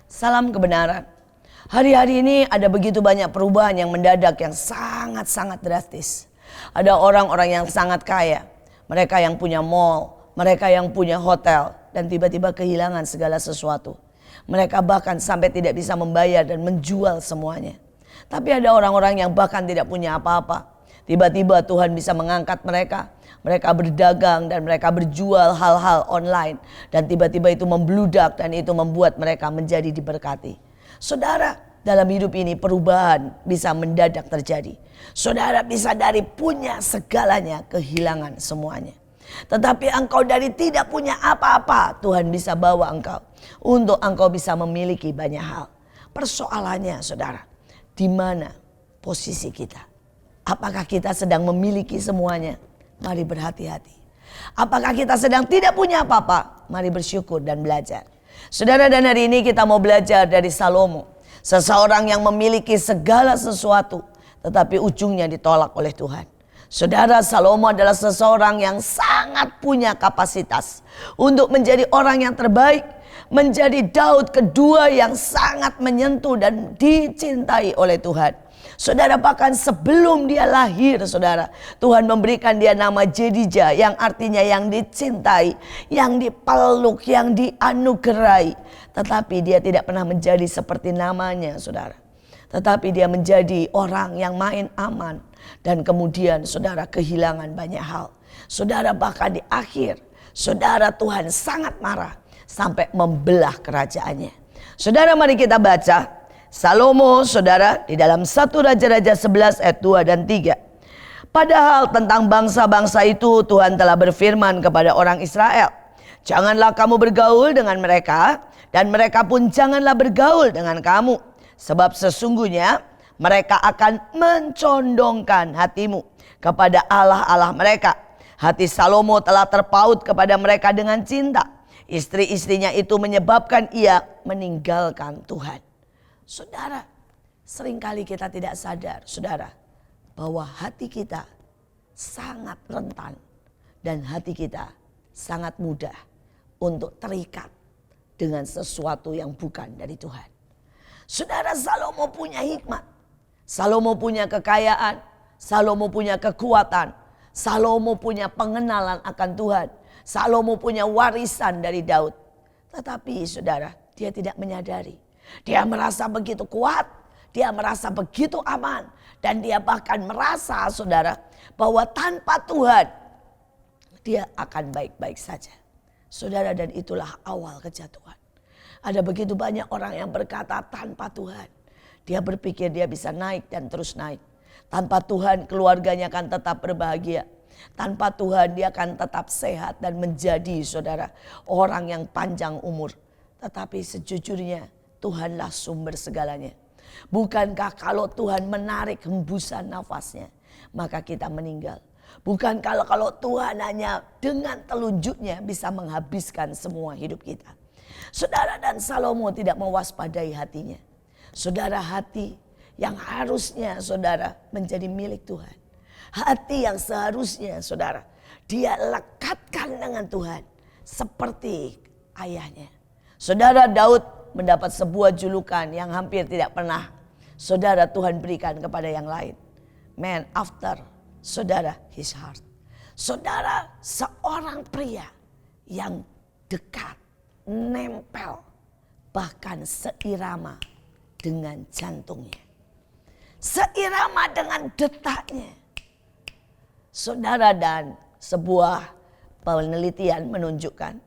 Salam kebenaran. Hari-hari ini ada begitu banyak perubahan yang mendadak yang sangat-sangat drastis. Ada orang-orang yang sangat kaya, mereka yang punya mall, mereka yang punya hotel, dan tiba-tiba kehilangan segala sesuatu. Mereka bahkan sampai tidak bisa membayar dan menjual semuanya. Tapi ada orang-orang yang bahkan tidak punya apa-apa. Tiba-tiba Tuhan bisa mengangkat mereka. Mereka berdagang dan mereka berjual hal-hal online. Dan tiba-tiba itu membludak dan itu membuat mereka menjadi diberkati. Saudara, dalam hidup ini perubahan bisa mendadak terjadi. Saudara bisa dari punya segalanya kehilangan semuanya. Tetapi engkau dari tidak punya apa-apa, Tuhan bisa bawa engkau untuk engkau bisa memiliki banyak hal. Persoalannya saudara, di mana posisi kita? Apakah kita sedang memiliki semuanya? Mari berhati-hati. Apakah kita sedang tidak punya apa-apa? Mari bersyukur dan belajar. Saudara, dan hari ini kita mau belajar dari Salomo. Seseorang yang memiliki segala sesuatu, tetapi ujungnya ditolak oleh Tuhan. Saudara, Salomo adalah seseorang yang sangat punya kapasitas untuk menjadi orang yang terbaik. Menjadi Daud kedua yang sangat menyentuh dan dicintai oleh Tuhan. Saudara, bahkan sebelum dia lahir, saudara, Tuhan memberikan dia nama Jedija, yang artinya yang dicintai, yang dipeluk, yang dianugerahi. Tetapi dia tidak pernah menjadi seperti namanya, saudara. Tetapi dia menjadi orang yang main aman. Dan kemudian saudara kehilangan banyak hal. Saudara, bahkan di akhir, saudara, Tuhan sangat marah sampai membelah kerajaannya. Saudara, mari kita baca Salomo, saudara, di dalam 1 Raja-Raja 11 ayat 2 dan 3. Padahal tentang bangsa-bangsa itu Tuhan telah berfirman kepada orang Israel, janganlah kamu bergaul dengan mereka, dan mereka pun janganlah bergaul dengan kamu. Sebab sesungguhnya mereka akan mencondongkan hatimu kepada Allah-Allah mereka. Hati Salomo telah terpaut kepada mereka dengan cinta. Istri-istrinya itu menyebabkan ia meninggalkan Tuhan. Saudara, seringkali kita tidak sadar, saudara, bahwa hati kita sangat rentan dan hati kita sangat mudah untuk terikat dengan sesuatu yang bukan dari Tuhan. Saudara, Salomo punya hikmat, Salomo punya kekayaan, Salomo punya kekuatan, Salomo punya pengenalan akan Tuhan, Salomo punya warisan dari Daud. Tetapi saudara, dia tidak menyadari. Dia merasa begitu kuat, dia merasa begitu aman. Dan dia bahkan merasa, saudara, bahwa tanpa Tuhan dia akan baik-baik saja. Saudara, dan itulah awal kejatuhan. Ada begitu banyak orang yang berkata tanpa Tuhan dia berpikir dia bisa naik dan terus naik. Tanpa Tuhan keluarganya akan tetap berbahagia. Tanpa Tuhan dia akan tetap sehat dan menjadi, saudara, orang yang panjang umur. Tetapi sejujurnya Tuhanlah sumber segalanya. Bukankah kalau Tuhan menarik hembusan nafasnya, maka kita meninggal? Bukan kalau Tuhan hanya dengan telunjuknya bisa menghabiskan semua hidup kita. Saudara, dan Salomo tidak mewaspadai hatinya. Saudara, hati yang harusnya saudara menjadi milik Tuhan. Hati yang seharusnya saudara dia lekatkan dengan Tuhan seperti ayahnya. Saudara, Daud mendapat sebuah julukan yang hampir tidak pernah saudara Tuhan berikan kepada yang lain. Man after saudara his heart. Saudara, seorang pria yang dekat, nempel, bahkan seirama dengan jantungnya. Seirama dengan detaknya. Saudara, dan sebuah penelitian menunjukkan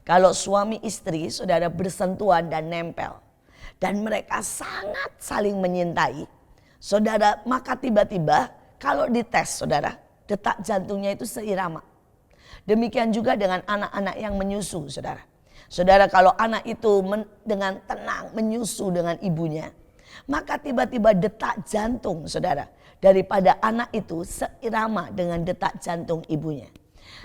kalau suami istri saudara bersentuhan dan nempel dan mereka sangat saling menyintai, saudara, maka tiba-tiba kalau dites saudara, detak jantungnya itu seirama. Demikian juga dengan anak-anak yang menyusu, saudara. Saudara, kalau anak itu dengan tenang menyusu dengan ibunya, maka tiba-tiba detak jantung saudara daripada anak itu seirama dengan detak jantung ibunya.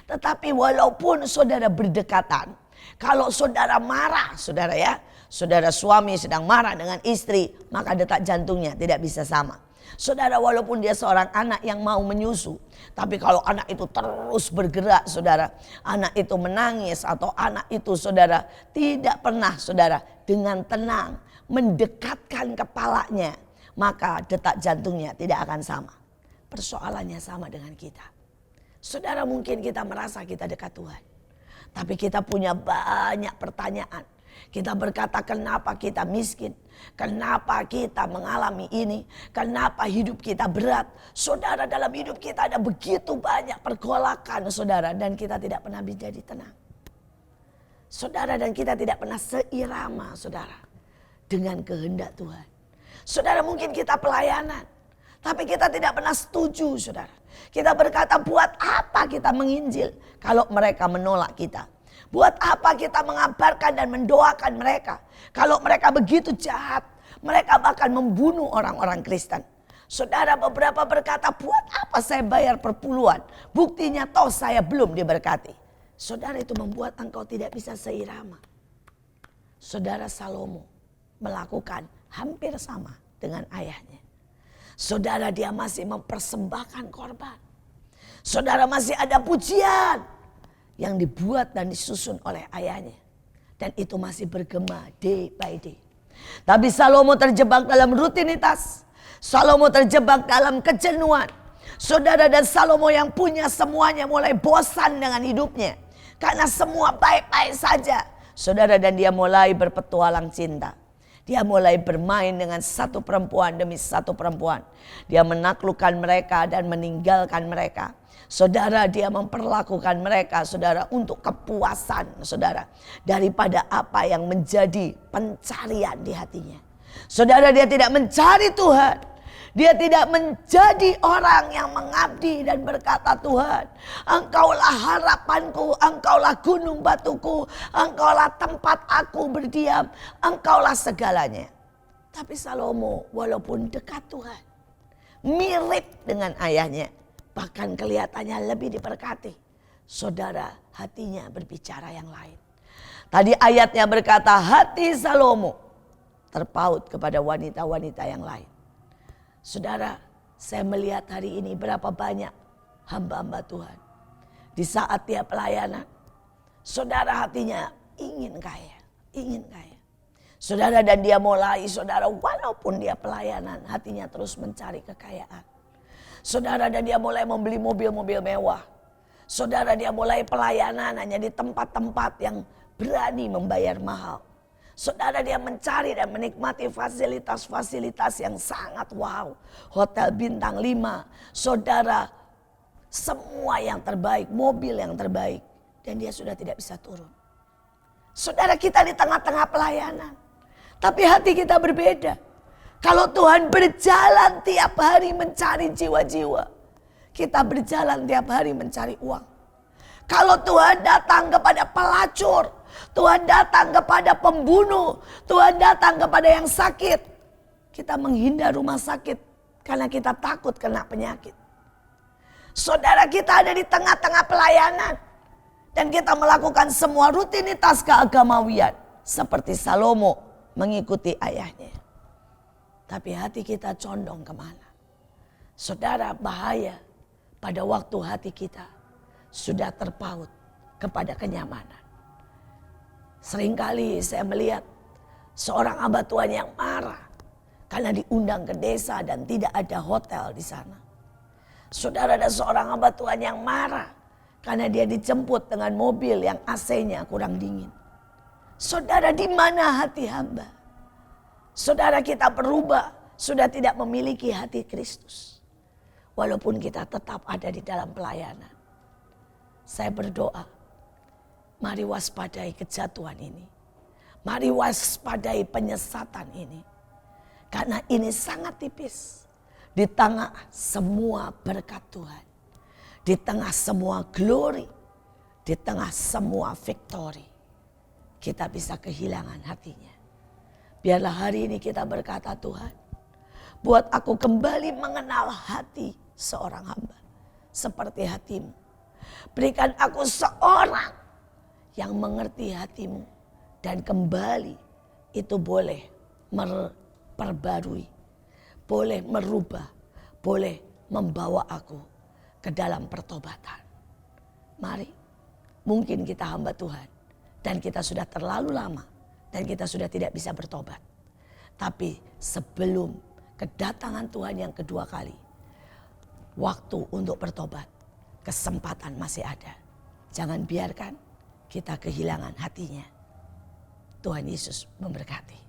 Tetapi walaupun saudara berdekatan, kalau saudara marah, saudara ya, saudara suami sedang marah dengan istri, maka detak jantungnya tidak bisa sama. Saudara, walaupun dia seorang anak yang mau menyusu, tapi kalau anak itu terus bergerak, saudara, anak itu menangis atau anak itu, saudara, tidak pernah, saudara, dengan tenang mendekatkan kepalanya, maka detak jantungnya tidak akan sama. Persoalannya sama dengan kita. Saudara, mungkin kita merasa kita dekat Tuhan, tapi kita punya banyak pertanyaan. Kita berkata, kenapa kita miskin? Kenapa kita mengalami ini? Kenapa hidup kita berat? Saudara, dalam hidup kita ada begitu banyak pergolakan, saudara, dan kita tidak pernah menjadi tenang. Saudara, dan kita tidak pernah seirama, saudara, dengan kehendak Tuhan. Saudara, mungkin kita pelayanan, tapi kita tidak pernah setuju, saudara. Kita berkata, buat apa kita menginjil kalau mereka menolak kita? Buat apa kita mengabarkan dan mendoakan mereka? Kalau mereka begitu jahat, mereka bahkan membunuh orang-orang Kristen. Saudara, beberapa berkata, buat apa saya bayar perpuluhan? Buktinya toh saya belum diberkati. Saudara, itu membuat engkau tidak bisa seirama. Saudara, Salomo melakukan hampir sama dengan ayahnya. Saudara, dia masih mempersembahkan korban. Saudara, masih ada pujian yang dibuat dan disusun oleh ayahnya. Dan itu masih bergema day by day. Tapi Salomo terjebak dalam rutinitas. Salomo terjebak dalam kejenuhan. Saudara, dan Salomo yang punya semuanya mulai bosan dengan hidupnya. Karena semua baik-baik saja. Saudara, dan dia mulai berpetualang cinta. Dia mulai bermain dengan satu perempuan demi satu perempuan. Dia menaklukkan mereka dan meninggalkan mereka. Saudara, dia memperlakukan mereka, saudara, untuk kepuasan, saudara, daripada apa yang menjadi pencarian di hatinya. Saudara, dia tidak mencari Tuhan. Dia tidak menjadi orang yang mengabdi dan berkata, Tuhan, Engkaulah harapanku, Engkaulah gunung batuku, Engkaulah tempat aku berdiam, Engkaulah segalanya. Tapi Salomo walaupun dekat Tuhan, mirip dengan ayahnya, bahkan kelihatannya lebih diberkati. Saudara, hatinya berbicara yang lain. Tadi ayatnya berkata, hati Salomo terpaut kepada wanita-wanita yang lain. Saudara, saya melihat hari ini berapa banyak hamba-hamba Tuhan. Di saat dia pelayanan, saudara, hatinya ingin kaya, ingin kaya. Saudara, dan dia mulai, saudara, walaupun dia pelayanan, hatinya terus mencari kekayaan. Saudara, dan dia mulai membeli mobil-mobil mewah. Saudara, dia mulai pelayanan hanya di tempat-tempat yang berani membayar mahal. Saudara, dia mencari dan menikmati fasilitas-fasilitas yang sangat wow. Hotel bintang 5. Saudara, semua yang terbaik, mobil yang terbaik. Dan dia sudah tidak bisa turun. Saudara, kita di tengah-tengah pelayanan. Tapi hati kita berbeda. Kalau Tuhan berjalan tiap hari mencari jiwa-jiwa, kita berjalan tiap hari mencari uang. Kalau Tuhan datang kepada pelacur, Tuhan datang kepada pembunuh, Tuhan datang kepada yang sakit, kita menghindar rumah sakit karena kita takut kena penyakit. Saudara, kita ada di tengah-tengah pelayanan dan kita melakukan semua rutinitas keagamawian seperti Salomo mengikuti ayahnya. Tapi hati kita condong kemana? Saudara, bahaya pada waktu hati kita sudah terpaut kepada kenyamanan. Seringkali saya melihat seorang hamba Tuhan yang marah karena diundang ke desa dan tidak ada hotel di sana. Saudara, ada seorang hamba Tuhan yang marah karena dia dijemput dengan mobil yang AC-nya kurang dingin. Saudara, di mana hati hamba? Saudara, kita berubah, sudah tidak memiliki hati Kristus. Walaupun kita tetap ada di dalam pelayanan. Saya berdoa, mari waspadai kejatuhan ini. Mari waspadai penyesatan ini. Karena ini sangat tipis. Di tengah semua berkat Tuhan. Di tengah semua glory. Di tengah semua victory. Kita bisa kehilangan hatinya. Biarlah hari ini kita berkata, Tuhan, buat aku kembali mengenal hati seorang hamba. Seperti hatimu. Berikan aku seorang yang mengerti hatimu. Dan kembali itu boleh memperbarui. Boleh merubah boleh membawa aku ke dalam pertobatan. Mari, mungkin kita hamba Tuhan dan kita sudah terlalu lama dan kita sudah tidak bisa bertobat. Tapi sebelum kedatangan Tuhan yang kedua kali, waktu untuk bertobat, kesempatan masih ada. Jangan biarkan kita kehilangan hatinya. Tuhan Yesus memberkati.